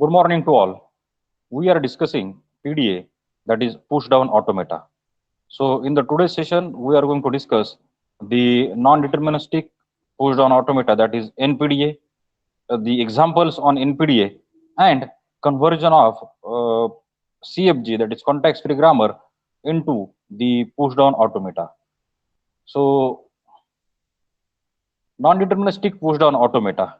Good morning to all. We are discussing PDA, that is push down automata. So in the today's session, we are going to discuss the non-deterministic push down automata, that is NPDA, the examples on NPDA, and conversion of CFG, that is context free grammar, into the push down automata. So non-deterministic push down automata.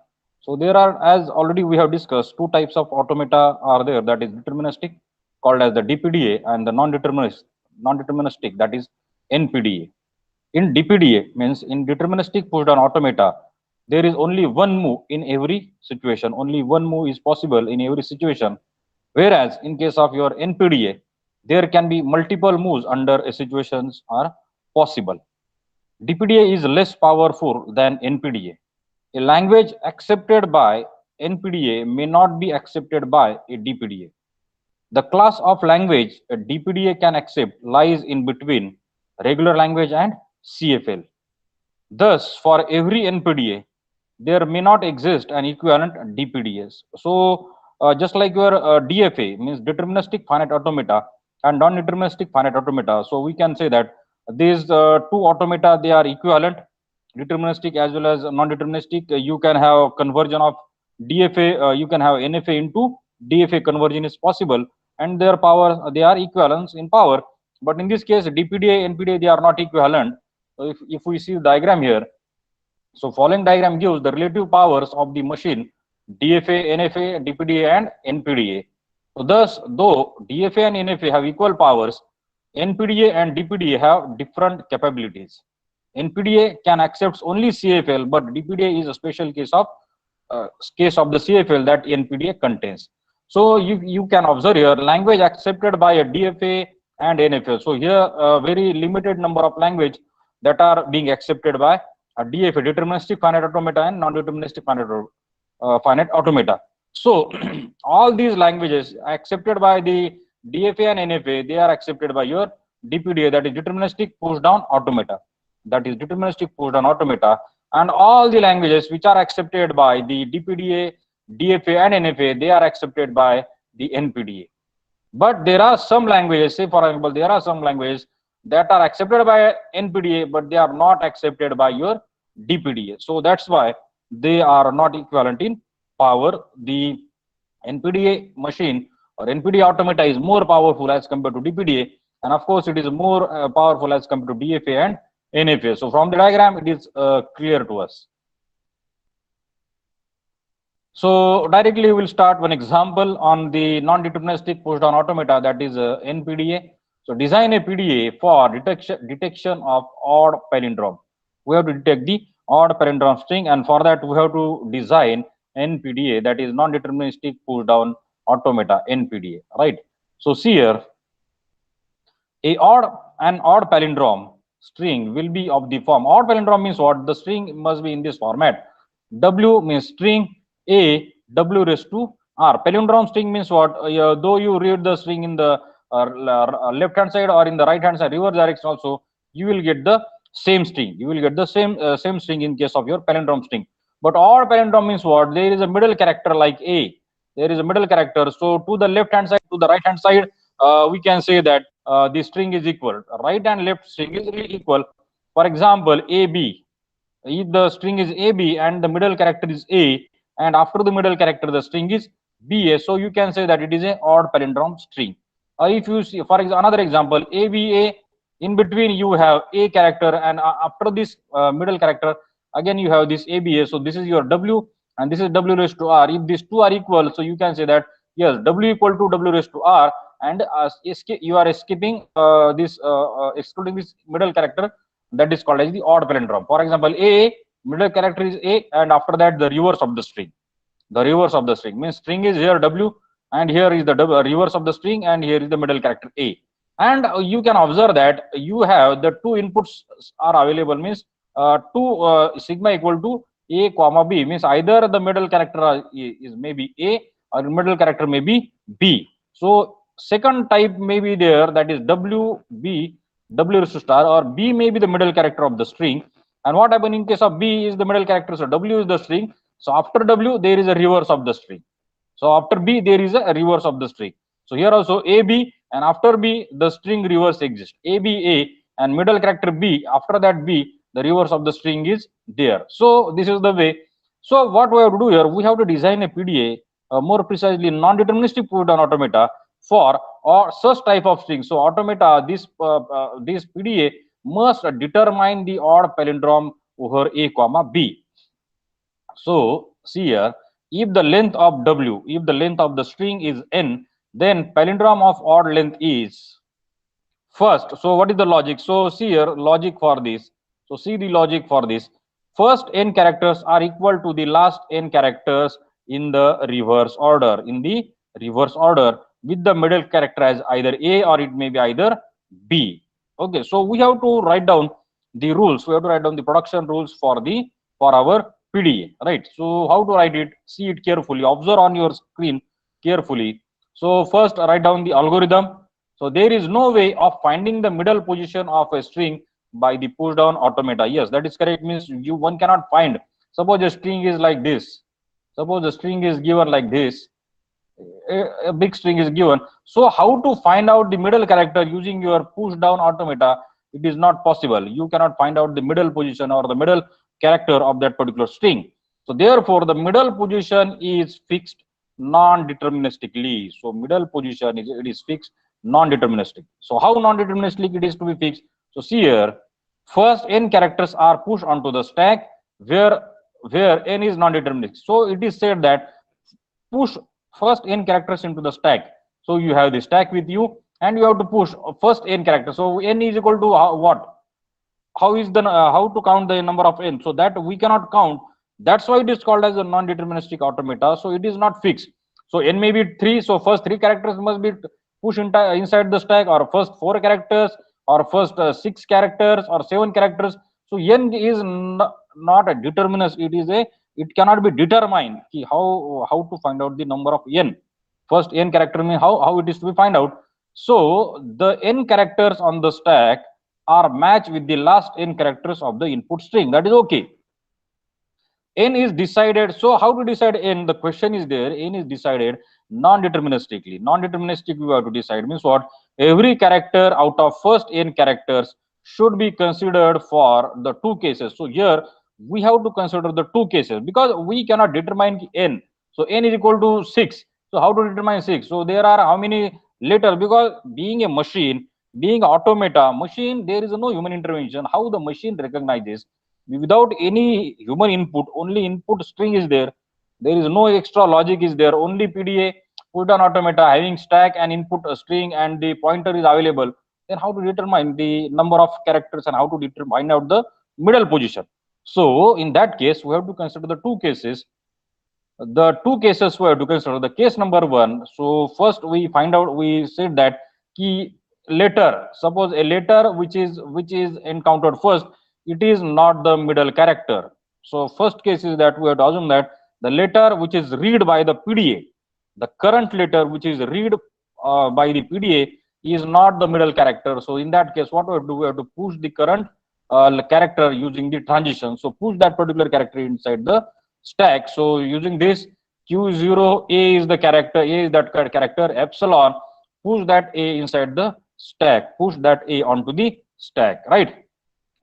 So there are, as already we have discussed, two types of automata are there, that is deterministic, called as the DPDA, and the non-deterministic, that is NPDA. In DPDA, means in deterministic push down automata, there is only one move in every situation. Only one move is possible in every situation. Whereas in case of your NPDA, there can be multiple moves under a situations are possible. DPDA is less powerful than NPDA. A language accepted by NPDA may not be accepted by a DPDA. The class of language a DPDA can accept lies in between regular language and CFL. Thus, for every NPDA, there may not exist an equivalent DPDS. So, just like your DFA means deterministic finite automata and non-deterministic finite automata. So, we can say that these two automata they are equivalent, deterministic as well as non-deterministic. You can have conversion of DFA, you can have NFA into DFA conversion is possible, and their power they are equivalents in power. But in this case, DPDA, NPDA they are not equivalent. So if we see the diagram here, so following diagram gives the relative powers of the machine DFA, NFA, DPDA and NPDA. So thus, though DFA and NFA have equal powers, NPDA and DPDA have different capabilities. NPDA can accept only CFL, but DPDA is a special case of the CFL that NPDA contains. So you can observe here language accepted by a DFA and NFA. So here a very limited number of language that are being accepted by a DFA, deterministic finite automata and non-deterministic finite automata. So all these languages accepted by the DFA and NFA, they are accepted by your DPDA, that is deterministic push down automata. That is deterministic push down automata, and all the languages which are accepted by the DPDA, DFA and NFA, they are accepted by the NPDA. But there are some languages, say for example, there are some languages that are accepted by NPDA, but they are not accepted by your DPDA. So that's why they are not equivalent in power. The NPDA machine or NPDA automata is more powerful as compared to DPDA, and of course it is more powerful as compared to DFA and NFA. So from the diagram, it is clear to us. So directly we will start one example on the non-deterministic push down automata, that is NPDA. So design a PDA for detection of odd palindrome. We have to detect the odd palindrome string, and for that we have to design NPDA, that is non-deterministic push down automata, NPDA, right? So see here, an odd palindrome string will be of the form. Odd palindrome means what? The string must be in this format. W means string, A, W raised to R. Palindrome string means what? Though you read the string in the left hand side or in the right hand side, reverse direction also, you will get the same string. You will get the same string in case of your palindrome string. But odd palindrome means what? There is a middle character like A. There is a middle character. So to the left hand side, to the right hand side, we can say that the string is equal. Right and left string is equal. For example, AB. If the string is AB and the middle character is A, and after the middle character the string is BA, so you can say that it is an odd palindrome string. If you see, for example, another example, ABA, in between you have A character, and after this middle character, again you have this ABA. So this is your W, and this is W raised to R. If these two are equal, so you can say that yes, W equal to W raised to R, and you are escaping excluding this middle character, that is called as the odd palindrome. For example, A, middle character is A, and after that the reverse of the string. The reverse of the string means string is here W, and here is the reverse of the string, and here is the middle character A. And you can observe that you have the two inputs are available, means sigma equal to A comma B, means either the middle character is maybe A or middle character may be B. So second type may be there, that is W, B, W raised to star, or B may be the middle character of the string. And what happens in case of B is the middle character, so W is the string. So after W, there is a reverse of the string. So after B, there is a reverse of the string. So here also A, B, and after B, the string reverse exists. A, B, A, and middle character B. After that B, the reverse of the string is there. So this is the way. So what we have to do here, we have to design a PDA, more precisely non-deterministic push-down automata for or such type of string. So automata, this PDA must determine the odd palindrome over A comma B. So see here, if the length of W, if the length of the string is n, then palindrome of odd length is first. So what is the logic? So see here, logic for this. So see the logic for this. First n characters are equal to the last n characters in the reverse order. In the reverse order, with the middle character as either A or it may be either B. Okay, so we have to write down the rules. We have to write down the production rules for our PDA, right? So how to write it? See it carefully. Observe on your screen carefully. So first write down the algorithm. So there is no way of finding the middle position of a string by the push down automata. Yes, that is correct. Means one cannot find. Suppose a string is like this. Suppose the string is given like this. A big string is given. So how to find out the middle character using your push down automata? It is not possible. You cannot find out the middle position or the middle character of that particular string. So therefore, the middle position is fixed non-deterministically. So middle position is fixed non-deterministic. So how non-deterministic it is to be fixed? So see here, first n characters are pushed onto the stack where n is non-deterministic. So it is said that push first n characters into the stack. So you have the stack with you and you have to push first n character. So n is equal to what? How is the how to count the number of n? So that we cannot count. That's why it is called as a non-deterministic automata. So it is not fixed. So n may be 3. So first 3 characters must be pushed inside the stack, or first 4 characters, or first 6 characters, or 7 characters. So n is not a determinist. It cannot be determined. How to find out the number of n? First n character means how it is to be find out. So the n characters on the stack are matched with the last n characters of the input string. That is okay. N is decided. So how to decide n? The question is there. N is decided non-deterministically. Non-deterministic we have to decide means what? Every character out of first n characters should be considered for the 2 cases. So here we have to consider the 2 cases because we cannot determine n. So n is equal to 6. So how to determine 6? So there are how many letters? Because being a machine, being automata machine, there is no human intervention. How the machine recognizes? Without any human input, only input string is there. There is no extra logic is there. Only PDA put on automata having stack and input string and the pointer is available. Then how to determine the number of characters and how to find out the middle position? So in that case, we have to consider the 2 cases. The 2 cases we have to consider. The case number 1. So first we find out. We said that key letter. Suppose a letter which is encountered first, it is not the middle character. So first case is that we have to assume that the letter which is read by the PDA, the current letter which is read by the PDA is not the middle character. So in that case, what we have to do? We have to push the current character using the transition. So push that particular character inside the stack. So using this Q0, A is the character, A is that character, epsilon, push that A inside the stack, push that A onto the stack, right?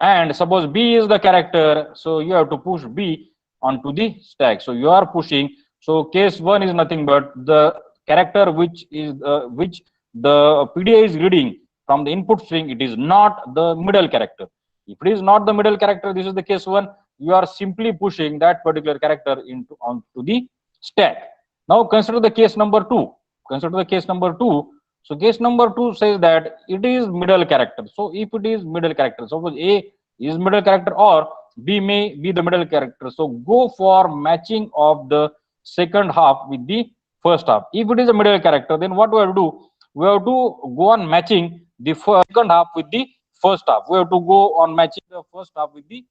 And suppose B is the character, so you have to push B onto the stack. So you are pushing. So case 1 is nothing but the character which the PDA is reading from the input string. It is not the middle character. If it is not the middle character, this is the case 1. You are simply pushing that particular character onto the stack. Now consider the case number 2. Consider the case number 2. So case number 2 says that it is middle character. So if it is middle character, suppose A is middle character or B may be the middle character. So go for matching of the second half with the first half. If it is a middle character, then what we have to do? We have to go on matching the second half with the first half. We have to go on matching the first half with the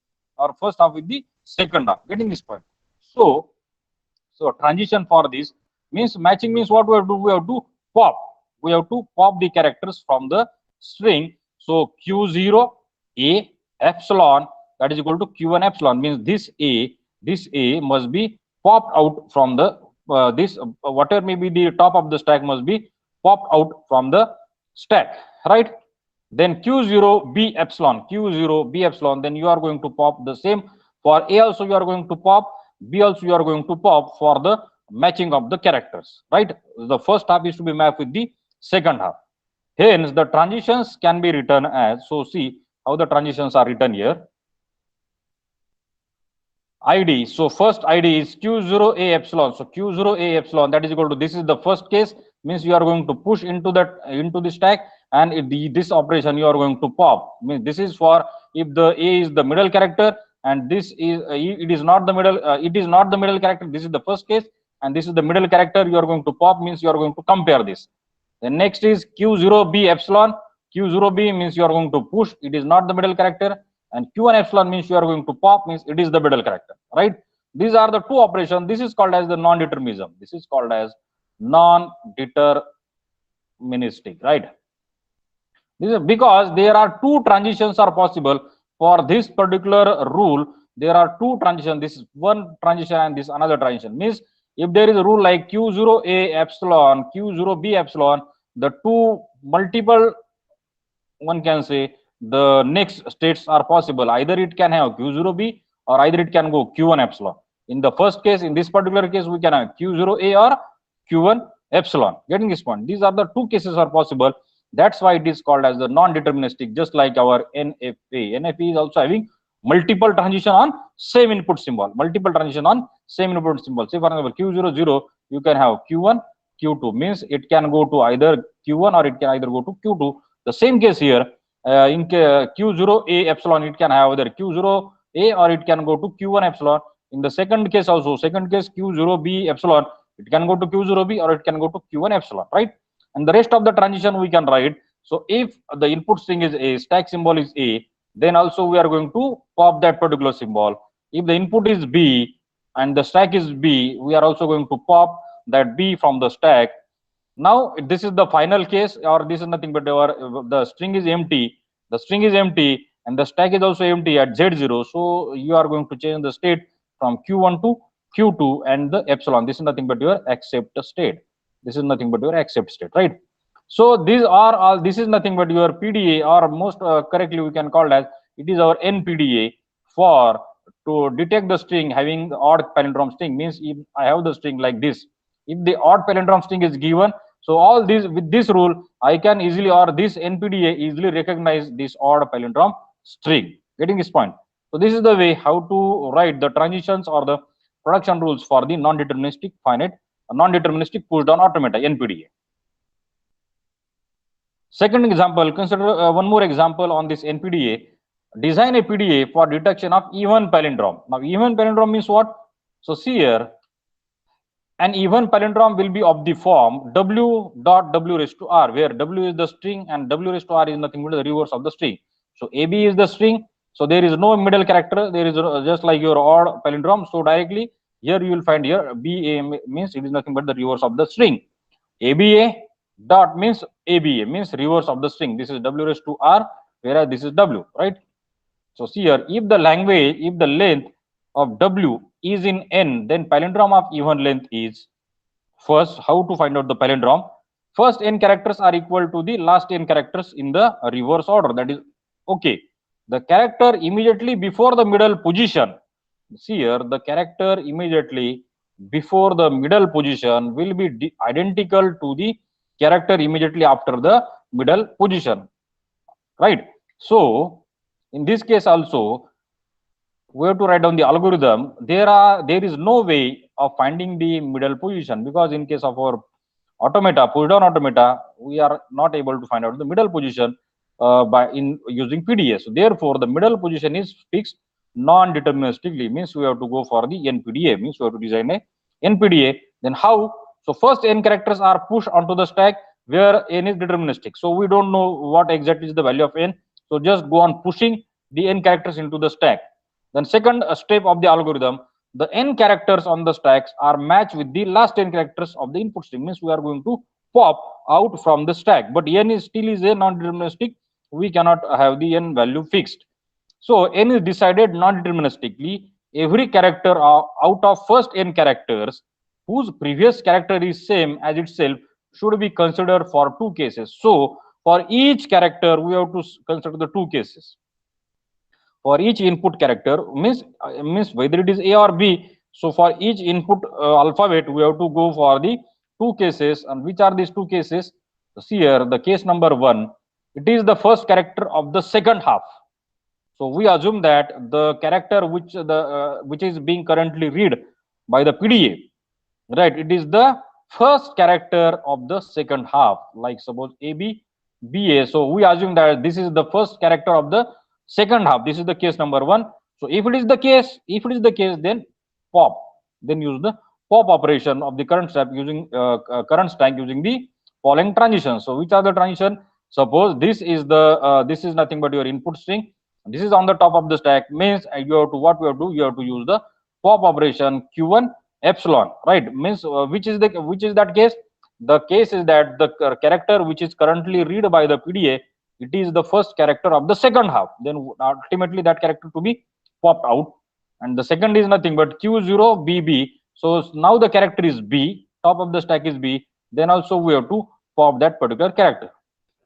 second half. Getting this point? So transition for this means matching means what we have to do? We have to pop. We have to pop the characters from the string. So Q0 A epsilon, that is equal to Q1 epsilon, means this A must be popped out from the whatever may be the top of the stack must be popped out from the stack, right? Then q0 b epsilon, q0 b epsilon, then you are going to pop the same for a also. You are going to pop b also. You are going to pop for the matching of the characters, right? The first half is to be mapped with the second half. Hence the transitions can be written as, so see how the transitions are written here. ID, so first ID is q0a epsilon, so q0a epsilon, that is equal to, this is the first case, means you are going to push into that, into the stack, and this operation you are going to pop, means this is for if the a is the middle character and this is it is not the middle, it is not the middle character. This is the first case and this is the middle character. You are going to pop, means you are going to compare this. Then next is q0b epsilon, q0b means you are going to push, it is not the middle character, and q1 epsilon means you are going to pop, means it is the middle character, right? These are the two operations. This is called as the non-determinism. This is called as non-deterministic, right? This is because there are two transitions are possible for this particular rule. There are two transitions. This is one transition and this another transition. Means if there is a rule like q0a epsilon, q0b epsilon, the two multiple, one can say, the next states are possible. Either it can have q0b or either it can go q1 epsilon. In the first case, in this particular case, we can have q0a or q1 epsilon. Getting this point? These are the two cases are possible. That's why it is called as the non-deterministic, just like our NFA. NFA is also having multiple transition on same input symbol. Multiple transition on same input symbol. Say for example, q00, you can have q1, q2. Means it can go to either q1 or it can either go to q2. The same case here, in q0a epsilon, it can have either q0a or it can go to q1 epsilon. In the second case also, second case q0b epsilon, it can go to q0b or it can go to q1 epsilon, right? And the rest of the transition we can write. So if the input string is a, stack symbol is a, then also we are going to pop that particular symbol. If the input is b and the stack is b, we are also going to pop that b from the stack. Now this is the final case, or this is nothing but the string is empty. The string is empty and the stack is also empty at z0. So you are going to change the state from q1 to q2 and the epsilon. This is nothing but your accept state. This is nothing but your accept state, right? So these are all, this is nothing but your PDA, or most correctly we can call as, it is our NPDA for to detect the string having the odd palindrome string. Means if I have the string like this, if the odd palindrome string is given, so all these, with this rule I can easily, or this NPDA easily recognize this odd palindrome string. Getting this point? So this is the way how to write the transitions or the production rules for the non-deterministic finite, non-deterministic push down automata, NPDA. Second example, consider one more example on this NPDA. Design a PDA for detection of even palindrome. Now even palindrome means what? So see here, an even palindrome will be of the form w dot w raised to r, where w is the string and w raised to r is nothing but the reverse of the string. So ab is the string, so there is no middle character, there is just like your odd palindrome. So directly here you will find here ba means it is nothing but the reverse of the string. aba dot means aba means reverse of the string. This is w raised to r, whereas this is w, right? So see here, if the language, if the length of w is in n, then palindrome of even length is, first how to find out the palindrome? First n characters are equal to the last n characters in the reverse order. That is okay. The character immediately before the middle position, see here, the character immediately before the middle position will be identical to the character immediately after the middle position, right? So in this case also, we have to write down the algorithm. There is no way of finding the middle position, because in case of our automata, push down automata, we are not able to find out the middle position by using PDA. So therefore the middle position is fixed non-deterministically, means we have to go for the NPDA, means we have to design a NPDA. Then how? So first n characters are pushed onto the stack where n is deterministic. So we don't know what exactly is the value of n. So just go on pushing the n characters into the stack. Then second step of the algorithm, the n characters on the stacks are matched with the last n characters of the input string. Means we are going to pop out from the stack, but n is still is a non-deterministic. We cannot have the n value fixed. So n is decided non-deterministically. Every character out of first n characters whose previous character is same as itself should be considered for two cases. So for each character, we have to consider the two cases. For each input character means whether it is A or B. So for each input alphabet, we have to go for the two cases. And which are these two cases? See here, the case number 1, it is the first character of the second half. So we assume that the character which is being currently read by the PDA, right? It is the first character of the second half. Like suppose AB, BA. So we assume that this is the first character of the second half. This is the case number 1. So if it is the case, then pop. Then use the pop operation of the current stack using the following transitions. So which are the transition? Suppose this is nothing but your input string. This is on the top of the stack, means you have to what we have to do, you have to use the pop operation q1 epsilon, right? Means which is that case? The case is that the character which is currently read by the PDA, it is the first character of the second half. Then ultimately that character to be popped out, and the second is nothing but q0bb. So now the character is B, top of the stack is B. Then also we have to pop that particular character.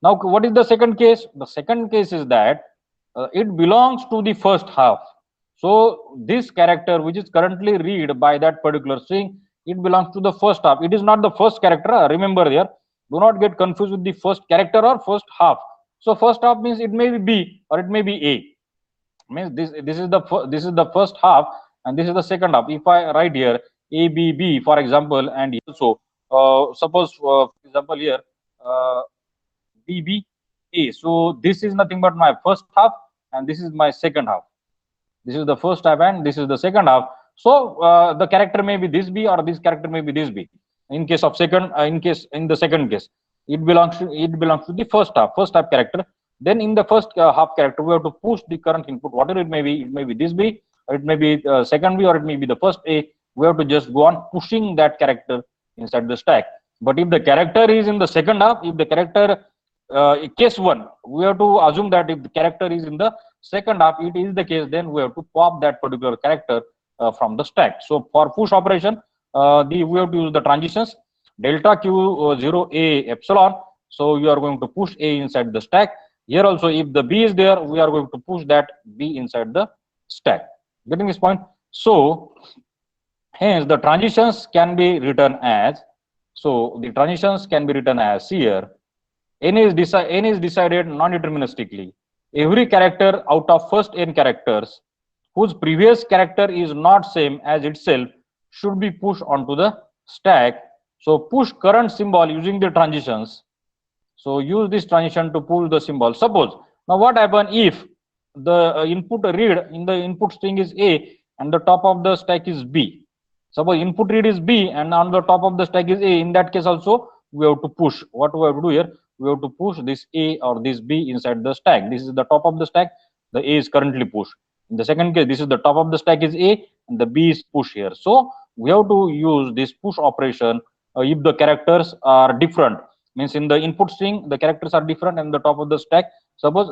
Now what is the second case? The second case is that it belongs to the first half. So this character which is currently read by that particular string, it belongs to the first half. It is not the first character. Remember there, do not get confused with the first character or first half. So first half means it may be B or it may be A. Means this is the first half and this is the second half. If I write here ABB for example, and also suppose for example here BBA. So this is nothing but my first half and this is my second half. This is the first half and this is the second half. So the character may be this B or this character may be this B. In case of in the second case, it belongs to the first half character. Then in the first half character, we have to push the current input, whatever it may be. It may be this B, or it may be second B, or it may be the first A. We have to just go on pushing that character inside the stack. But if the character is in the second half, if the character case 1, we have to assume that if the character is in the second half, it is the case, then we have to pop that particular character from the stack. So for push operation, we have to use the transitions delta q0a epsilon. So you are going to push A inside the stack. Here also, if the B is there, we are going to push that B inside the stack. Getting this point? So hence the transitions can be written as, here n is decided non-deterministically. Every character out of first n characters whose previous character is not same as itself should be pushed onto the stack. So push current symbol using the transitions. So use this transition to pull the symbol. Suppose now what happen if the input read in the input string is A and the top of the stack is B. Suppose input read is B and on the top of the stack is A. In that case also we have to push. What we have to do here? We have to push this A or this B inside the stack. This is the top of the stack. The A is currently pushed. In the second case, this is the top of the stack is A and the B is pushed here. So we have to use this push operation if the characters are different. Means in the input string the characters are different and the top of the stack. Suppose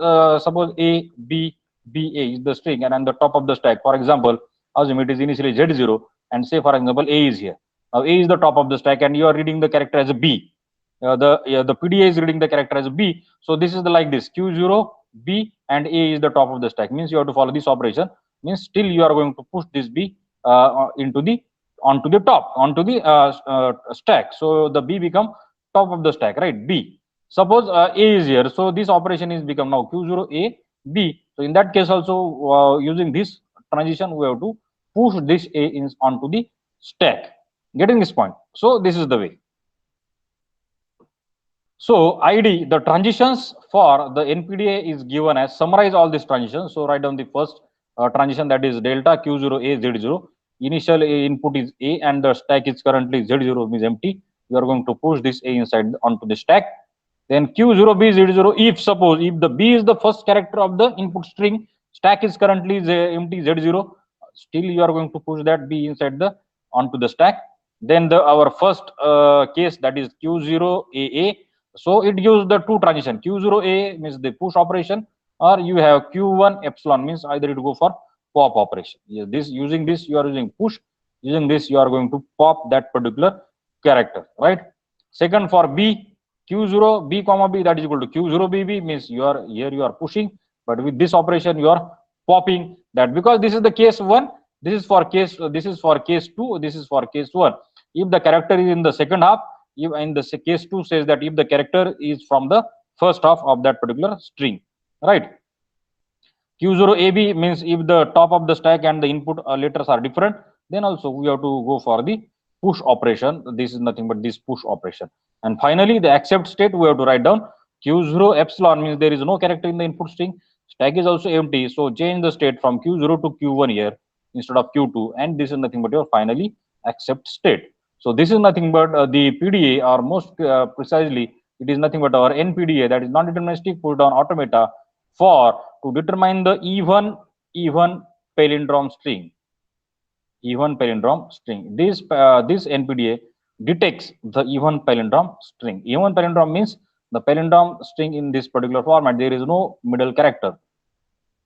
A B B A is the string and on the top of the stack, for example, assume it is initially Z0 and say for example A is here. Now A is the top of the stack and you are reading the character as a B. The PDA is reading the character as a B. So this is the like this Q0 B and A is the top of the stack. Means you have to follow this operation. Means still you are going to push this B onto the stack. So the B become top of the stack, right? B. Suppose A is here. So this operation is become now Q0 A B. So in that case also using this transition we have to push this A onto the stack. Getting this point? So this is the way. So ID, the transitions for the NPDA is given as, summarize all these transitions. So write down the first transition, that is delta Q0A Z0. Initial input is A and the stack is currently Z0 means empty. You are going to push this A inside onto the stack. Then Q0B Z0, if the B is the first character of the input string, stack is currently empty Z0, still you are going to push that B inside onto the stack. Then our first case, that is Q0AA. So it gives the two transition. Q0A means the push operation, or you have Q1 epsilon means either it go for pop operation. Using this you are using push, Using this, you are going to pop that particular character, right? Second, for B, Q0, B comma B, that is equal to Q0 BB, means you are here, you are pushing, but with this operation, you are popping that, because this is the case 1, this is for case, this is for case 2, this is for case 1. If the character is in the second half, if in the case 2 says that if the character is from the first half of that particular string, right? Q0 AB means if the top of the stack and the input letters are different, then also we have to go for the push operation. This is nothing but this push operation. And finally, the accept state, we have to write down Q0 epsilon, means there is no character in the input string. Stack is also empty, so change the state from Q0 to Q1 here instead of Q2, and this is nothing but your finally accept state. So this is nothing but the PDA, or most precisely, it is nothing but our NPDA, that is non-deterministic push down automata, for to determine the even palindrome string. Even palindrome string. This NPDA detects the even palindrome string. Even palindrome means the palindrome string in this particular format, there is no middle character,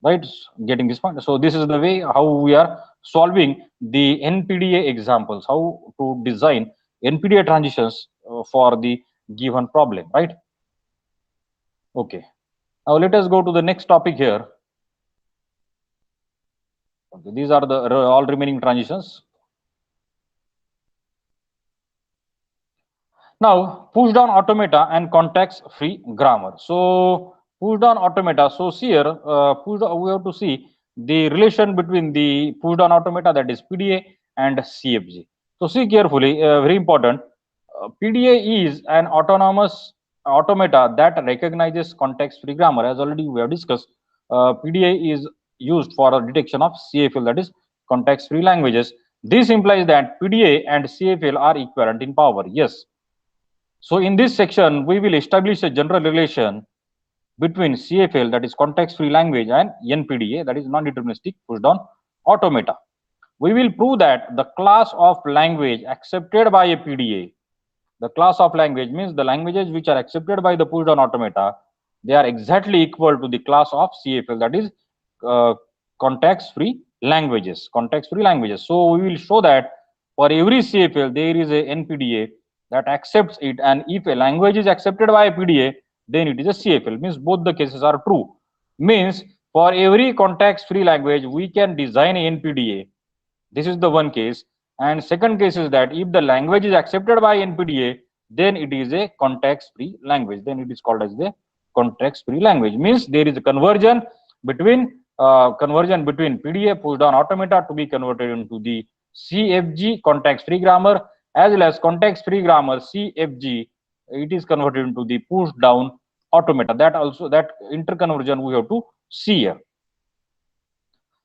right? Getting this point. So this is the way how we are solving the NPDA examples, how to design NPDA transitions for the given problem, right? Okay. Now let us go to the next topic here. Okay, these are the all remaining transitions. Now, push down automata and context free grammar. So, push down automata. So, here, we have to see the relation between the push down automata, that is PDA, and CFG. So, see carefully, very important. PDA is an autonomous automata that recognizes context free grammar. As already we have discussed, PDA is used for detection of CFL, that is context free languages. This implies that PDA and CFL are equivalent in power. Yes. So in this section, we will establish a general relation between CFL, that is context-free language, and NPDA, that is non-deterministic push-down automata. We will prove that the class of language accepted by a PDA, the class of language means the languages which are accepted by the push-down automata, they are exactly equal to the class of CFL, that is context-free languages. Context-free languages. So we will show that for every CFL, there is a NPDA that accepts it, and if a language is accepted by a PDA, then it is a CFL, means both the cases are true. Means for every context free language, we can design a NPDA. This is the one case. And second case is that if the language is accepted by NPDA, then it is a context free language. Then it is called as the context free language. Means there is a conversion between PDA push down automata to be converted into the CFG context free grammar, as well as context free grammar CFG, it is converted into the push down automata. That also, that interconversion we have to see here.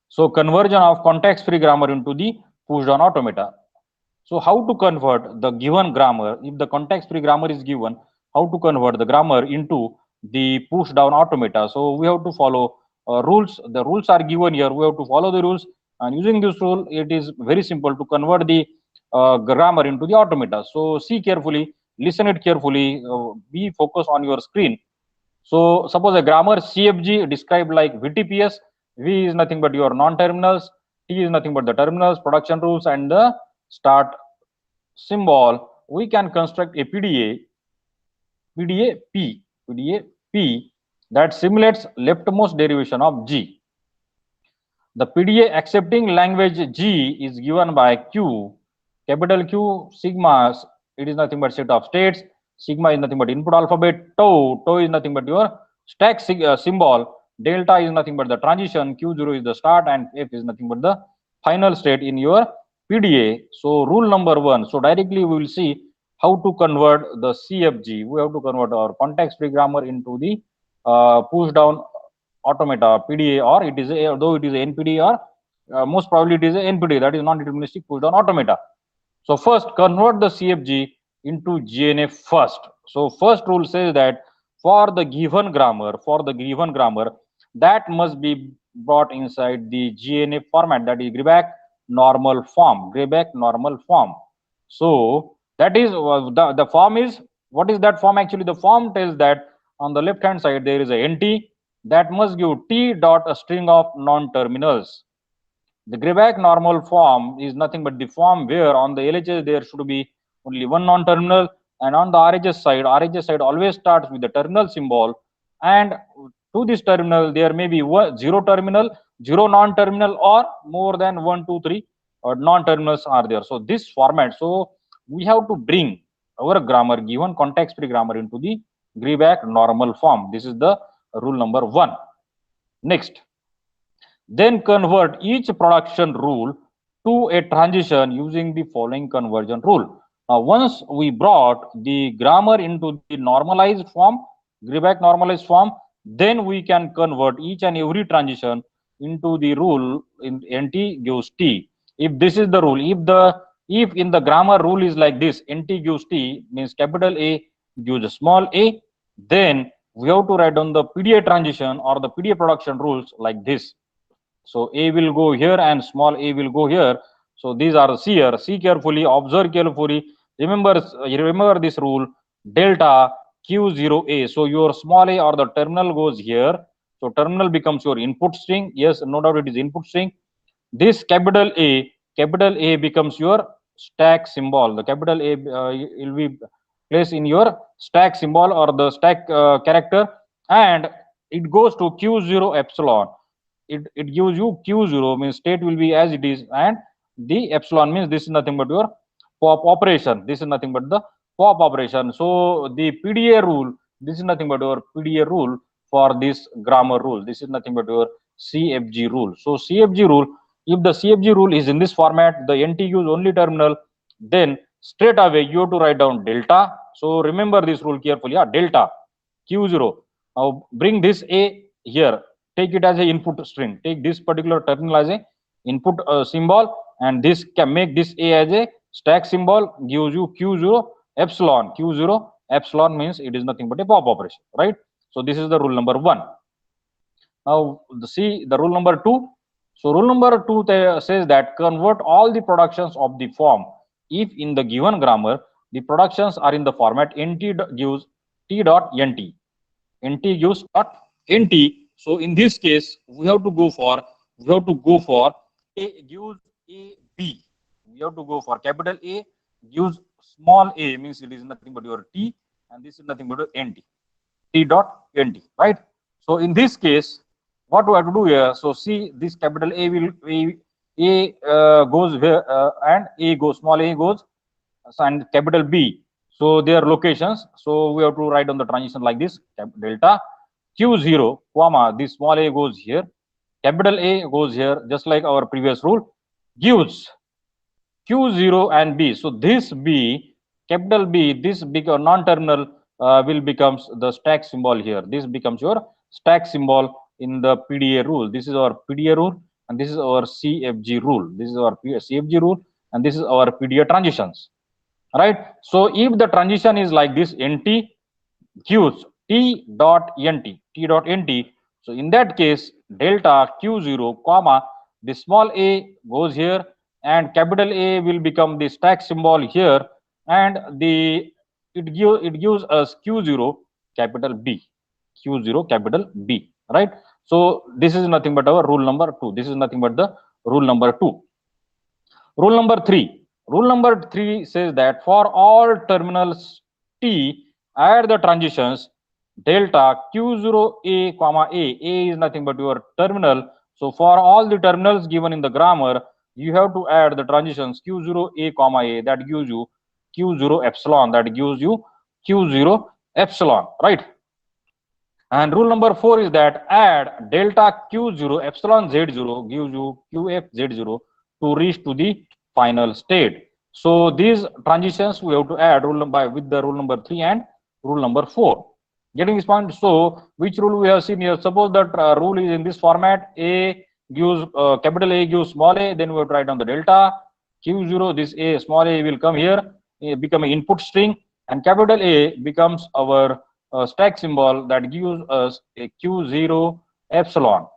So conversion of context free grammar into the push down automata. So how to convert the given grammar, if the context free grammar is given, how to convert the grammar into the push down automata? So we have to follow rules. The rules are given here, we have to follow the rules, and using this rule, it is very simple to convert the grammar into the automata. So see carefully, listen it carefully, be focused on your screen. So suppose a grammar CFG described like VTPS. V is nothing but your non-terminals, T is nothing but the terminals, production rules, and the start symbol. We can construct a PDA P that simulates leftmost derivation of G. The PDA accepting language G is given by Q, capital Q, sigma, it is nothing but set of states, sigma is nothing but input alphabet, tau is nothing but your stack symbol, delta is nothing but the transition, Q0 is the start, and F is nothing but the final state in your PDA. So rule number 1, so directly we will see how to convert the CFG. We have to convert our context free grammar into the push down automata PDA, or it is a, though it is a NPDA, or most probably it is a NPDA, that is non-deterministic push down automata. So first convert the CFG into GNA first. So first rule says that for the given grammar, that must be brought inside the GNA format, that is Greyback normal form. So that is the form is, what is that form actually? The form tells that on the left hand side there is a NT that must give T dot a string of non-terminals. The Greibach normal form is nothing but the form where on the LHS there should be only one non-terminal, and on the RHS side always starts with the terminal symbol, and to this terminal there may be zero terminal, zero non-terminal, or more than 1, 2, 3 non-terminals are there. So this format, so we have to bring our grammar, given context-free grammar, into the Greibach normal form. This is the rule number 1. Next, then convert each production rule to a transition using the following conversion rule. Now, once we brought the grammar into the normalized form, Greibach normalized form, then we can convert each and every transition into the rule in NT gives T. If this is the rule, if in the grammar rule is like this, NT gives T, means capital A gives small a, then we have to write down the PDA transition or the PDA production rules like this. So A will go here and small a will go here. So these are see here, see carefully, observe carefully. Remember this rule, delta Q0A. So your small a or the terminal goes here. So terminal becomes your input string. Yes, no doubt it is input string. This capital A becomes your stack symbol. The capital A will be placed in your stack symbol or the stack character, and it goes to Q0 epsilon. It gives you Q0, means state will be as it is, and the epsilon means this is nothing but your pop operation. This is nothing but the pop operation. So the PDA rule, this is nothing but your PDA rule for this grammar rule. This is nothing but your CFG rule. So CFG rule, if the CFG rule is in this format, the NT use only terminal, then straight away you have to write down delta. So remember this rule carefully. Yeah, delta Q0. Now bring this A here, take it as a input string, take this particular terminal as a input symbol, and this can make this A as a stack symbol, gives you Q0 epsilon. Q0 epsilon means it is nothing but a pop operation, right? So this is the rule number 1. Now see the rule number 2. So rule number 2 says that convert all the productions of the form if in the given grammar the productions are in the format nt gives t dot nt. Nt gives dot nt. So in this case, we have to go for A gives A B. We have to go for capital A gives small a, means it is nothing but your T, and this is nothing but your NT. T dot NT, right? So in this case, what we have to do here? So see, this capital A will goes here and A goes, small a goes, and capital B. So their locations. So we have to write on the transition like this: delta Q0, comma, this small a goes here, capital A goes here, just like our previous rule, gives Q0 and B. So this B, capital B, this big non-terminal will becomes the stack symbol here. This becomes your stack symbol in the PDA rule. This is our PDA rule, and this is our CFG rule. This is our CFG rule, and this is our PDA transitions. Right? So if the transition is like this, NT gives T dot NT. So in that case, delta Q0, comma, the small a goes here, and capital A will become the stack symbol here, and it gives us Q0 capital B. Q0 capital B, right? So this is nothing but our rule number 2. This is nothing but the rule number 2. Rule number 3. Rule number 3 says that for all terminals T, add the transitions delta Q0A, comma A. A is nothing but your terminal. So for all the terminals given in the grammar, you have to add the transitions Q0A, comma A. That gives you Q0 epsilon. That gives you Q0 epsilon, right? And rule number 4 is that add delta Q0 epsilon Z0 gives you QF Z0 to reach to the final state. So these transitions we have to add with the rule number 3 and rule number 4. Getting this point? So which rule we have seen here? Suppose that rule is in this format: A gives capital A gives small a, then we have to write down the delta Q0. This A, small a will come here, become an input string, and capital A becomes our stack symbol that gives us a Q0 epsilon,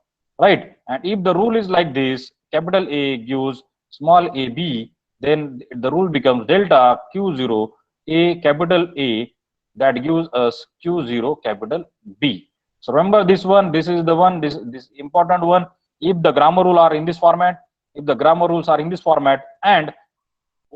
right? And if the rule is like this, capital A gives small a B, then the rule becomes delta Q0 A capital A, that gives us Q0 capital B. So remember this one, this is the one, this important one. If the grammar rule are in this format, if the grammar rules are in this format, and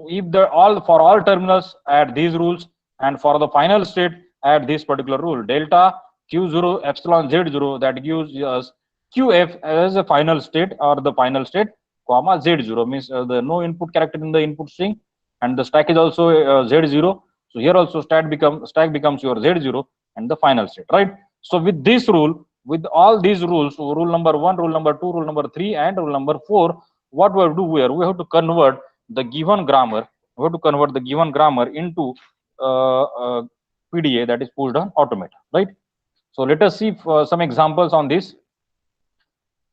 if the all for all terminals add these rules, and for the final state add this particular rule, delta q0 epsilon z0, that gives us qf as a final state or the final state, comma z0 means the no input character in the input string, and the stack is also z0. So here also stack becomes your z0 and the final state, right? So with this rule, with all these rules, so rule number 1, rule number 2, rule number 3, and rule number 4, what we have to do here, we have to convert the given grammar, we have to convert the given grammar into PDA, that is pushed on automata, right? So let us see some examples on this.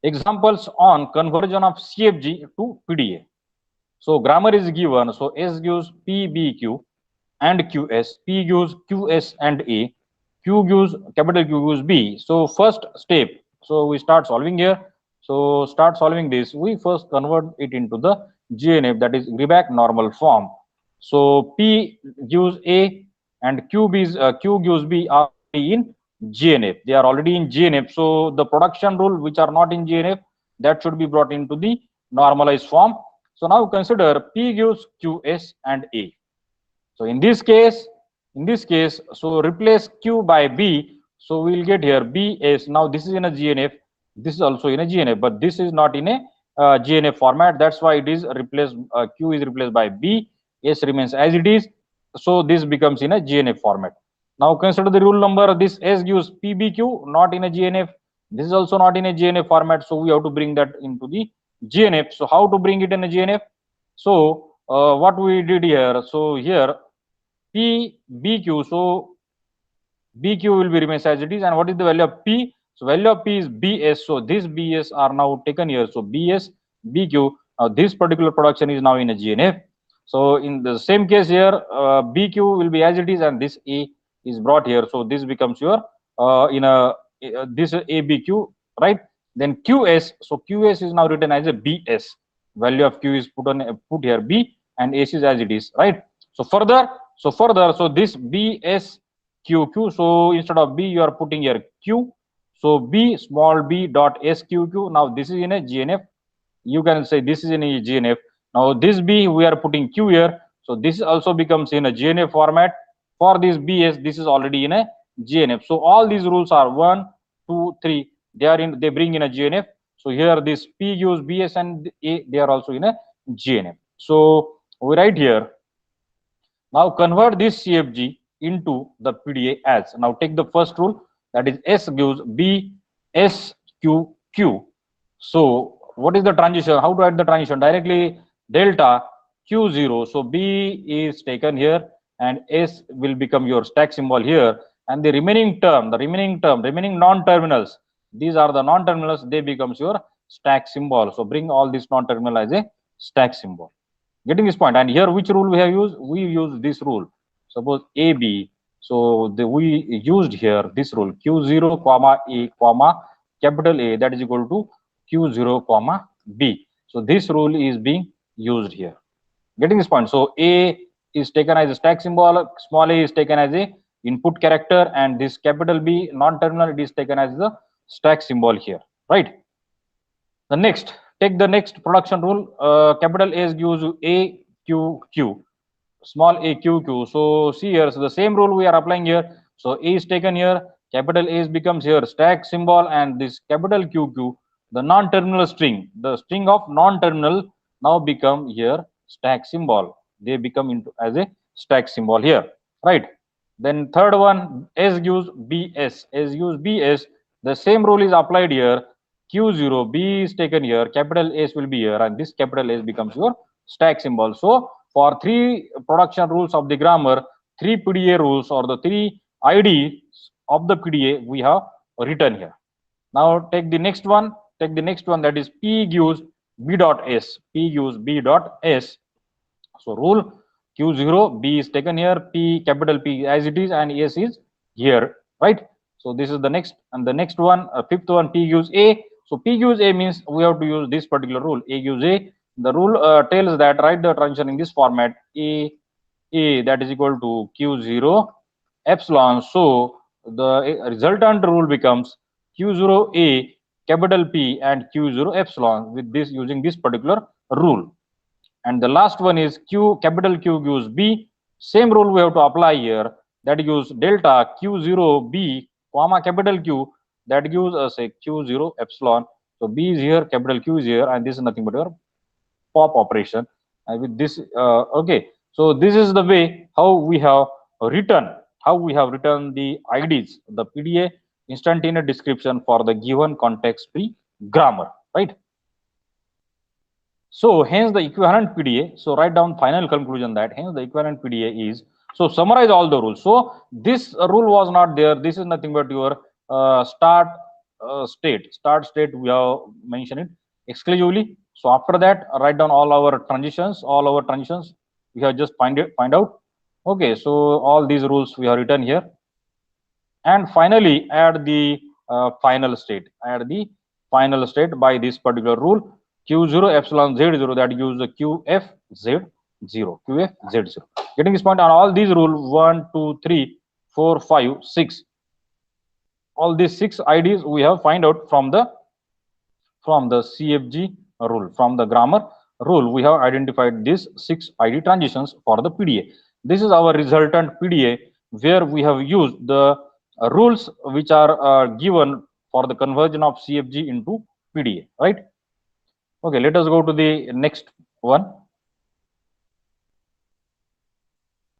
Examples on conversion of CFG to PDA. So grammar is given. So S gives PBQ and QS, P gives QS and A, Q gives capital Q gives B. So first step, so we start solving here. So start solving this. We first convert it into the GNF, that is Greibach normal form. So P gives A and Q gives B are in GNF. They are already in GNF. So the production rule which are not in GNF, that should be brought into the normalized form. So now consider P gives QS and A. So in this case, so replace Q by B. So we will get here BS. Now this is in a GNF. This is also in a GNF, but this is not in a GNF format. That's why it is replaced. Q is replaced by B. S remains as it is. So this becomes in a GNF format. Now consider the rule number. This S gives PBQ, not in a GNF. This is also not in a GNF format. So we have to bring that into the GNF. So how to bring it in a GNF? So what we did here, so here P BQ, so BQ will be remains as it is, and what is the value of P? So value of P is BS. So this BS are now taken here. So BS BQ. Now this particular production is now in a GNF. So in the same case here, BQ will be as it is, and this A is brought here. So this becomes your this ABQ, right? Then QS. So QS is now written as a BS. Value of Q is put here B, and S is as it is, right? So further, so this BS QQ. So instead of B, you are putting here Q. So B small b dot SQQ. Now this is in a GNF. You can say this is in a GNF. Now this B we are putting Q here. So this also becomes in a GNF format. For this BS, this is already in a GNF. So all these rules are 1, 2, 3. They bring in a GNF. So here this P gives BS and A, they are also in a GNF. So we write here. Now convert this CFG into the PDA as. Now take the first rule, that is S gives B S Q Q. So what is the transition? How to add the transition? Directly delta Q0. So B is taken here and S will become your stack symbol here, and the remaining non-terminals, these are the non-terminals, they becomes your stack symbol. So bring all this non-terminal as a stack symbol. Getting this point? And here which rule we have used? We use this rule. Suppose AB. So we used here this rule, Q0 comma A comma capital A, that is equal to Q0 comma B. So this rule is being used here. Getting this point? So A is taken as a stack symbol, small a is taken as a input character, and this capital B non-terminal, it is taken as the stack symbol here, right? The next, take the next production rule. Capital A gives A Q Q, small a Q Q. So see here, so the same rule we are applying here. So A is taken here, capital A becomes here stack symbol, and this capital Q Q, the non-terminal string, the string of non-terminal now become here stack symbol. They become into as a stack symbol here, right? Then third one, S gives BS. S gives BS. The same rule is applied here. Q0, B is taken here, capital S will be here, and this capital S becomes your stack symbol. So for 3 production rules of the grammar, 3 PDA rules, or the 3 IDs of the PDA we have written here. Now take the next one. Take the next one, that is P gives B dot S. P gives B dot S. So rule Q0, B is taken here, P capital P as it is, and S is here, right? So this is the next, and the next one, fifth one, P gives A. So P gives A means we have to use this particular rule. A gives A. The rule tells that write the transition in this format. A that is equal to Q0 epsilon. So the resultant rule becomes Q0 A capital P and Q0 epsilon, with this using this particular rule. And the last one is Q, capital Q gives B. Same rule we have to apply here. That gives delta Q0 B comma capital Q. That gives us a Q0 epsilon. So B is here, capital Q is here, and this is nothing but your pop operation. And with this, okay. So this is the way how we have written the IDs, the PDA instantaneous description for the given context-free grammar, right? So hence the equivalent PDA. So write down final conclusion that hence the equivalent PDA is. So summarize all the rules. So this rule was not there. This is nothing but your start state. Start state we have mentioned it exclusively. So after that, write down all our transitions. All our transitions we have just find out. Okay. So all these rules we have written here. And finally, add the final state. Add the final state by this particular rule. Q0 epsilon Z0 that gives the QF Z0. QF Z0. Getting this point on all these rules 1, 2, 3, 4, 5, 6. All these 6 IDs we have find out from the CFG rule. From the grammar rule, we have identified these 6 ID transitions for the PDA. This is our resultant PDA where we have used the rules which are given for the conversion of CFG into PDA, right? Okay, let us go to the next one.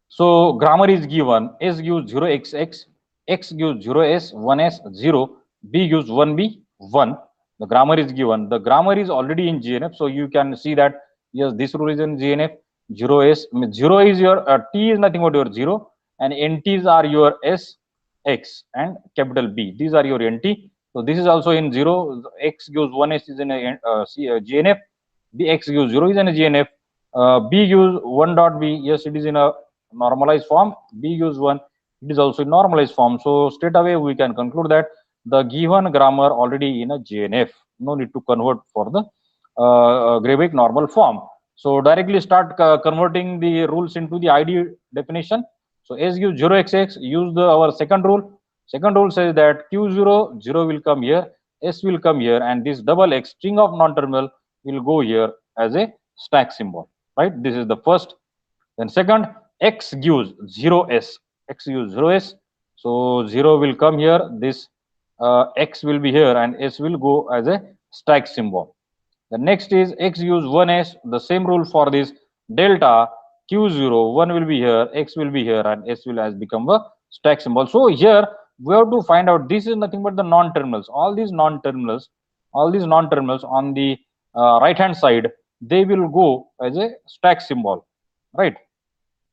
So grammar is given, S gives 0xx, x gives 0s, 1s, 0, b gives 1b, 1. The grammar is given. The grammar is already in GNF, so you can see that yes, this rule is in GNF. 0s, 0 is your t is nothing but your 0, and nt's are your s, x, and capital B. These are your nt. So this is also in 0. X gives 1s is in a GNF. The x gives 0 is in a GNF. B gives 1 dot b. Yes, it is in a normalized form. B gives 1. It is also in normalized form. So straight away we can conclude that the given grammar already in a GNF. No need to convert for the Greiberg normal form. So directly start converting the rules into the ID definition. So S gives 0xx. Use our second rule. Second rule says that Q0, 0 will come here, S will come here, and this double X string of non-terminal will go here as a stack symbol, right? This is the first. Then second, X gives 0s. X gives 0s. So 0 will come here, this X will be here, and S will go as a stack symbol. The next is X gives 1s. The same rule for this delta Q0, 1 will be here, X will be here, and S will has become a stack symbol. So here we have to find out this is nothing but the non-terminals. All these non-terminals on the right hand side, they will go as a stack symbol, right?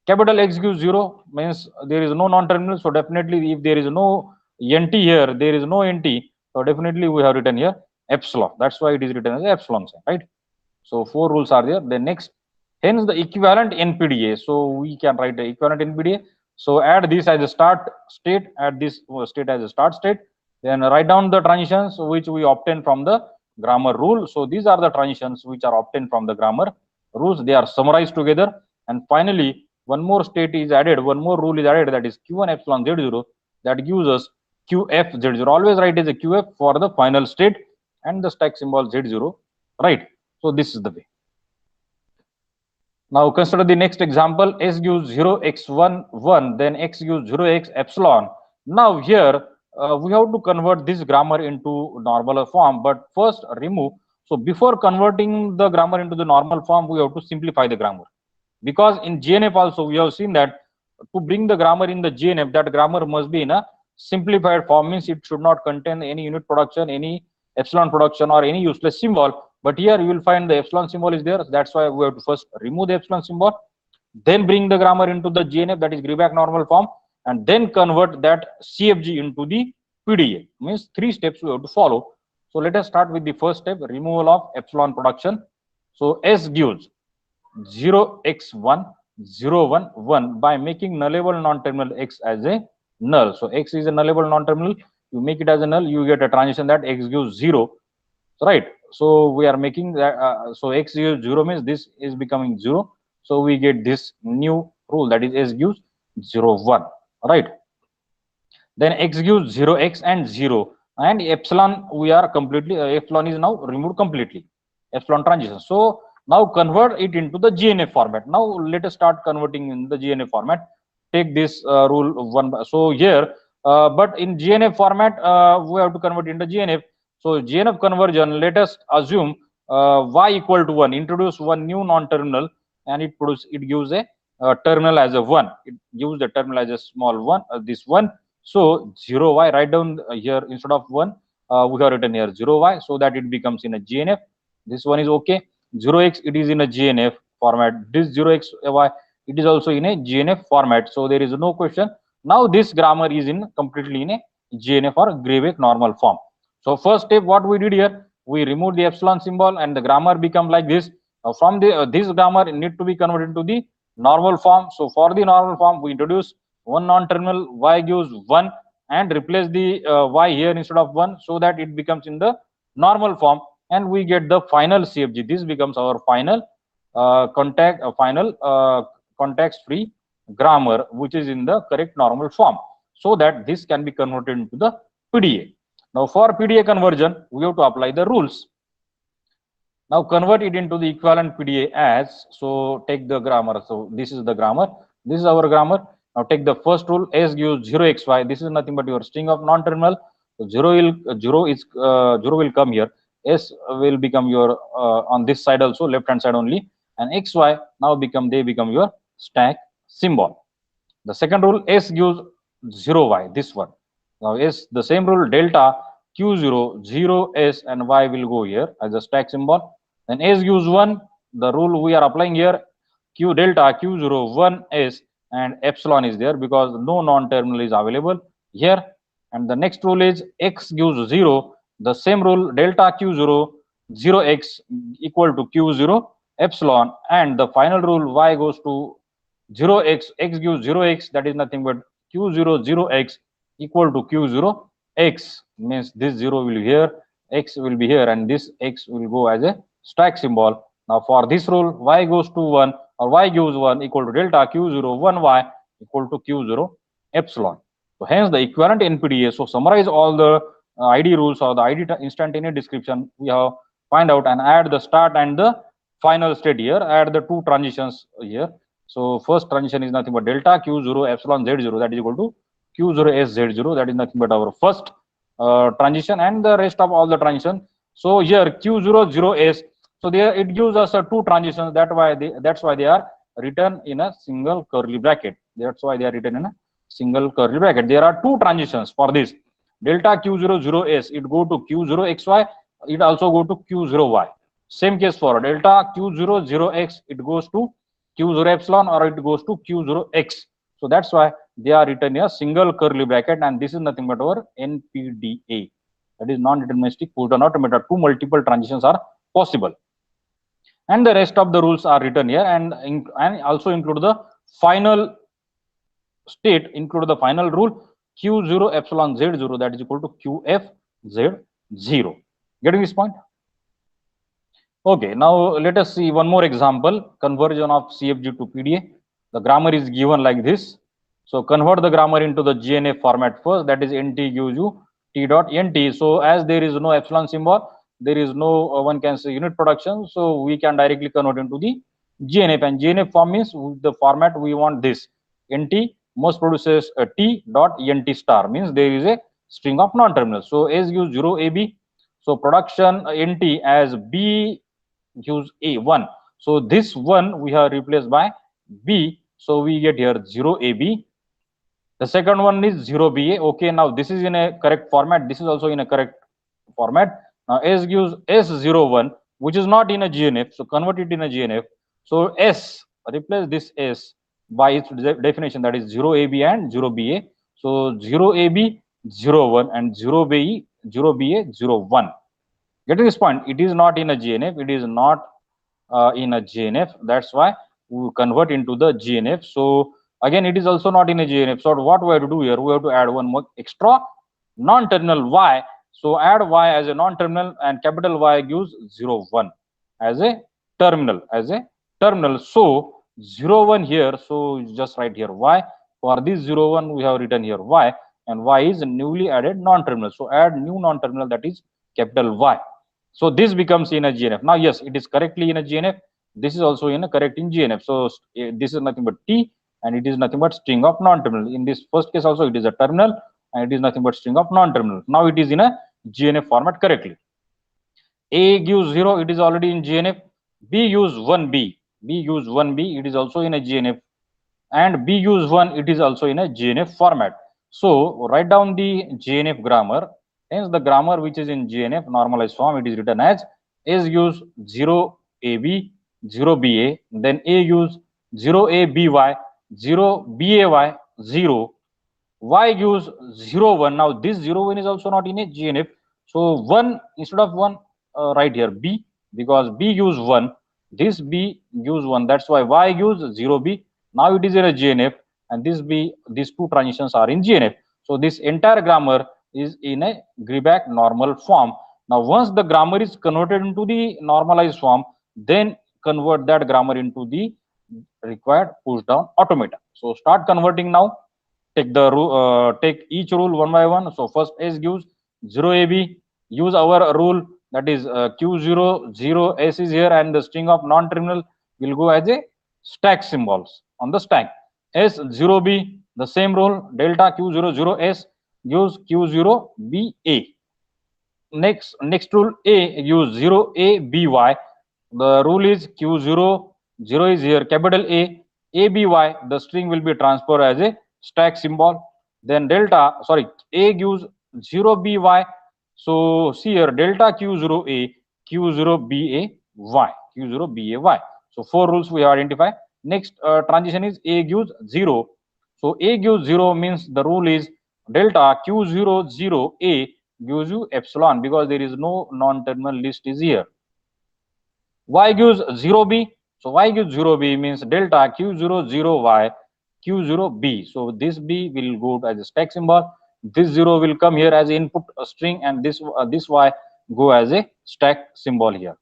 Capital X gives 0 means there is no non-terminal. So definitely if there is no nt here, there is no nt. So definitely we have written here epsilon. That's why it is written as epsilon sign, right? So 4 rules are there. The next, hence the equivalent NPDA. So we can write the equivalent NPDA. So add this as a start state, add this state as a start state. Then write down the transitions which we obtain from the grammar rule. So these are the transitions which are obtained from the grammar rules. They are summarized together. And finally, one more state is added, one more rule is added, that is Q1 epsilon Z0, that gives us QF Z0. Always write as a QF for the final state and the stack symbol Z0, right? So this is the way. Now consider the next example. S gives 0x1 1, then x gives 0x epsilon. Now here we have to convert this grammar into normal form, but first remove. So before converting the grammar into the normal form, we have to simplify the grammar, because in GNF also we have seen that to bring the grammar in the GNF, that grammar must be in a simplified form, means it should not contain any unit production, any epsilon production, or any useless symbol. But here you will find the epsilon symbol is there. That's why we have to first remove the epsilon symbol, then bring the grammar into the GNF, that is Greiberg normal form, and then convert that CFG into the PDA. Means 3 steps we have to follow. So let us start with the first step, removal of epsilon production. So S gives 0x1 0 1 1 by making nullable non-terminal x as a null. So x is a nullable non-terminal. You make it as a null, you get a transition that x gives 0, right? So we are making that. So x gives 0 means this is becoming 0. So we get this new rule, that is S gives 0 1, right? Then x gives 0x and 0, and epsilon we are completely epsilon is now removed completely, epsilon transition. So Now convert it into the GNF format. Now let us start converting in the GNF format. Take this rule one. So here, but in GNF format, we have to convert into GNF. So GNF conversion, let us assume y equal to 1. Introduce one new non-terminal, and it gives a terminal as a 1. It gives the terminal as a small 1, this 1. So 0y, write down here instead of 1, we have written here 0y, so that it becomes in a GNF. This one is okay. 0x, it is in a GNF format. This 0xy, it is also in a GNF format. So there is no question. Now this grammar is in completely in a GNF or Greyweg normal form. So first step, what we did here, we remove the epsilon symbol and the grammar become like this. From the this grammar need to be converted to the normal form. So for the normal form, we introduce one non-terminal, y gives 1, and replace the y here instead of 1, so that it becomes in the normal form, and we get the final CFG. This becomes our final context-free grammar, which is in the correct normal form, so that this can be converted into the PDA. Now for PDA conversion, we have to apply the rules. Now convert it into the equivalent PDA as, so take the grammar. So this is the grammar. This is our grammar. Now take the first rule. S gives 0xy. This is nothing but your string of non-terminal. So 0 will come here. S will become your on this side also, left hand side only, and xy now become your stack symbol. The second rule, S gives 0y. This one. Now S, the same rule, delta q0 0s and y will go here as a stack symbol. Then S gives 1, the rule we are applying here, q delta q0 1s, and epsilon is there because no non-terminal is available here. And the next rule is x gives 0, the same rule, delta q0 0x equal to q0 epsilon, and the final rule, y goes to 0x, x gives 0x, that is nothing but q0 0x equal to q0 x, means this 0 will be here, x will be here, and this x will go as a stack symbol. Now for this rule, y goes to 1 or y gives 1 equal to delta q0 1y equal to q0 epsilon. So hence the equivalent NPDA. So summarize all the ID rules or the ID instantaneous description we have find out and add the start and the final state here, add the two transitions here. So first transition is nothing but delta q0 epsilon z0, that is equal to q0 s z0, that is nothing but our first transition, and the rest of all the transition. So here q0 0s, so there it gives us two transitions. That's why they are written in a single curly bracket. That's why they are written in a single curly bracket. There are two transitions for this. Delta q0 0s, it go to q0 xy, it also go to q0y. Same case for delta q0 0x, it goes to q0 epsilon or it goes to q0 x. So that's why they are written in a single curly bracket, and this is nothing but our NPDA, that is non-deterministic push-down automata. Two multiple transitions are possible, and the rest of the rules are written here, and also include the final state, include the final rule q0 epsilon z0, that is equal to qf z0. Getting this point? Okay, now let us see one more example, conversion of CFG to PDA. The grammar is given like this. So convert the grammar into the GNF format first, that is nt gives you t dot nt. So as there is no epsilon symbol, there is no one can say unit production, so we can directly convert into the GNF, and GNF form means the format we want this. Nt most produces a t dot nt star, means there is a string of non-terminals. So S gives 0 AB, so production nt as B gives A1. So this one we have replaced by B, so we get here 0 AB. The second one is 0 BA. Okay, now this is in a correct format. This is also in a correct format. Now S gives S01, which is not in a GNF. So convert it in a GNF. So S, replace this S by its definition, that is 0 AB and 0 BA. So 0 AB 01 and 0 BE 0 BA 01. Getting this point? It is not in a GNF. It is not in a GNF. That's why we convert into the GNF. So again, it is also not in a GNF. So what we have to do here? We have to add one more extra non-terminal Y. So add Y as a non-terminal, and capital Y gives 01 as a terminal. So 01 here. So just write here Y. For this 01, we have written here Y, and Y is newly added non-terminal. So add new non-terminal, that is capital Y. So this becomes in a GNF. Now yes, it is correctly in a GNF. This is also in a correct in GNF. So this is nothing but T, and it is nothing but string of non-terminal. In this first case also it is a terminal, and it is nothing but string of non-terminal. Now it is in a GNF format correctly. A gives 0, it is already in GNF. B use 1B, B use 1B, it is also in a GNF. And B use 1, it is also in a GNF format. So write down the GNF grammar. Hence the grammar which is in GNF normalized form, it is written as S use 0AB, 0BA, then A use 0ABY, 0BAY, 0. Y use 0, 1. Now this 0, 1 is also not in a GNF. So 1 instead of 1, right here B, because B use 1. This B use 1. That's why Y use 0B. Now it is in a GNF, and this B, these two transitions are in GNF. So this entire grammar is in a Greback normal form. Now once the grammar is converted into the normalized form, then convert that grammar into the required push down automata. So start converting now. Take each rule one by one. So first S gives 0AB. Use our rule, that is Q0, 0, S is here, and the string of non-terminal will go as a stack symbols on the stack. S0B, the same rule, delta Q0, 0S gives Q0BA. Next rule, A use 0ABY. The rule is Q0, 0 is here, capital A, ABY, the string will be transferred as a stack symbol. Then delta, sorry, A gives 0BY. So see here, delta Q0A, Q0BAY, Q0BAY. So four rules we have identified. Next transition is A gives 0. So A gives 0 means the rule is delta Q00A gives you epsilon, because there is no non-terminal list is here. Y gives 0B. So Y gives 0B means delta Q00Y, Q0B. So this B will go as a stack symbol. This 0 will come here as input string, and this Y go as a stack symbol here.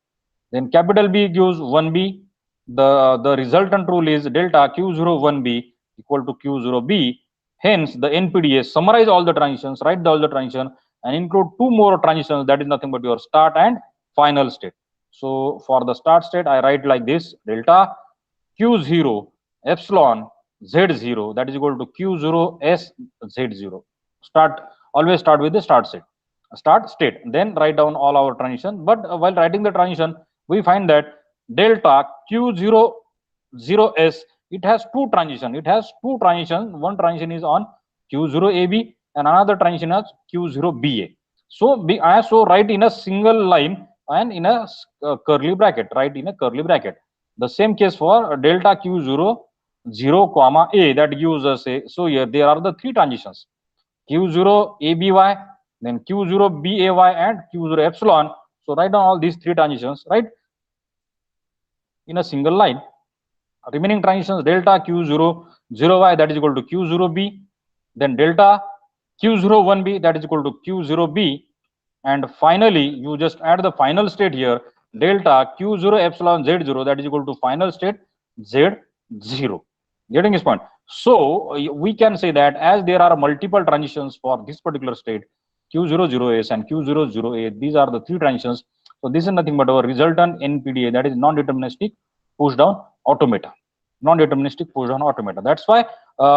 Then capital B gives 1B. The resultant rule is delta Q01B equal to Q0B. Hence, the NPDA summarize all the transitions, write all the transition, and include two more transitions, that is nothing but your start and final state. So for the start state, I write like this: delta Q0 epsilon Z0, that is equal to Q0 S Z0. Always start with the start state, then write down all our transition. But while writing the transition, we find that delta Q0 0S, it has two transitions. One transition is on Q0AB, and another transition is Q0BA. So write in a single line and in a curly bracket. The same case for delta Q0 0 comma A, that gives us a, so here there are the three transitions: Q0 ABY, then Q0 BAY, and Q0 epsilon. So write down all these three transitions, right, in a single line. Remaining transitions, delta Q0 0Y, that is equal to Q0B, then delta Q0 1B, that is equal to Q0B, and finally you just add the final state here, delta Q0 epsilon Z0, that is equal to final state Z0. Getting this point? So we can say that as there are multiple transitions for this particular state, Q00S and Q00A, these are the three transitions. So this is nothing but our resultant NPDA, that is non-deterministic push down automata. Non-deterministic push down automata. That's why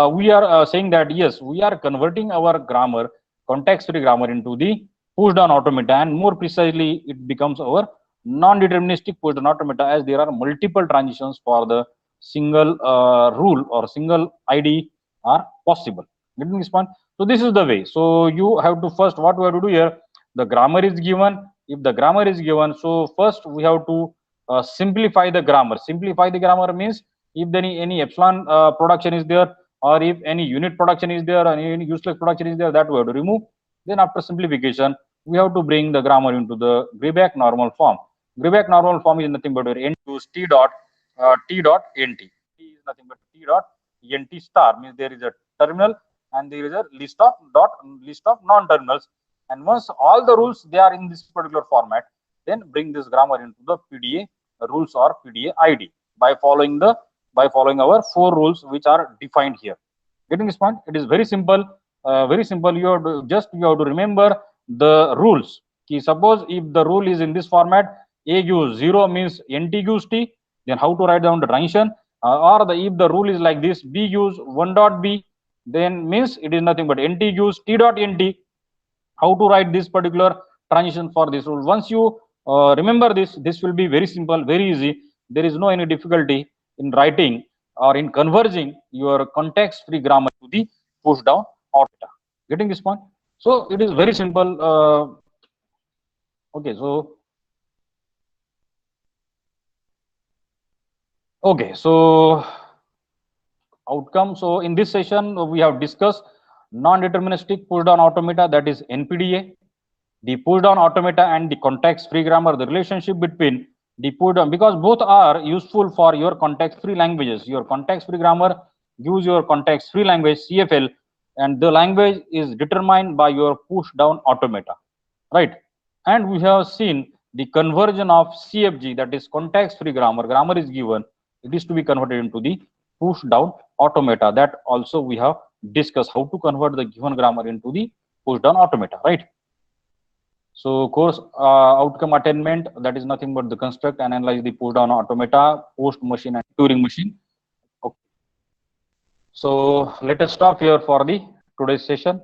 we are saying that yes, we are converting our grammar, context-free grammar, into the push down automata, and more precisely it becomes our non-deterministic push down automata, as there are multiple transitions for the single rule or single ID are possible. Getting this point? So this is the way. So you have to first, what we have to do here, the grammar is given. If the grammar is given, so first we have to simplify the grammar. Simplify the grammar means if any epsilon production is there, or if any unit production is there, and any useless production is there, that we have to remove. Then after simplification, we have to bring the grammar into the Greback normal form. Greback normal form is nothing but n use T dot nt. T is nothing but T dot nt star, means there is a terminal and there is a list of non-terminals. And once all the rules they are in this particular format, then bring this grammar into the PDA rules or PDA ID by following our four rules which are defined here. Getting this point? It is very simple. Very simple. You have to remember the rules. Suppose if the rule is in this format, A gives 0 means NT gives T, Then how to write down the transition, or if the rule is like this, b use 1 dot b, then means it is nothing but nt use t dot nt. How to write this particular transition for this rule? Once you remember this will be very simple, very easy. There is no any difficulty in writing or in converging your context free grammar to the push down automata. Getting this point? So it is very simple. Okay, so outcome. So in this session we have discussed non-deterministic push down automata, that is NPDA, the push down automata and the context free grammar, the relationship between the push down, because both are useful for your context free languages. Your context free grammar gives your context free language CFL, and the language is determined by your push down automata, right? And we have seen the conversion of CFG, that is context free grammar. Grammar is given, it is to be converted into the push down automata. That also we have discussed how to convert the given grammar into the push down automata, right? So course outcome attainment, that is nothing but the construct and analyze the push down automata, post machine and Turing machine. Okay. So let us stop here for the today's session.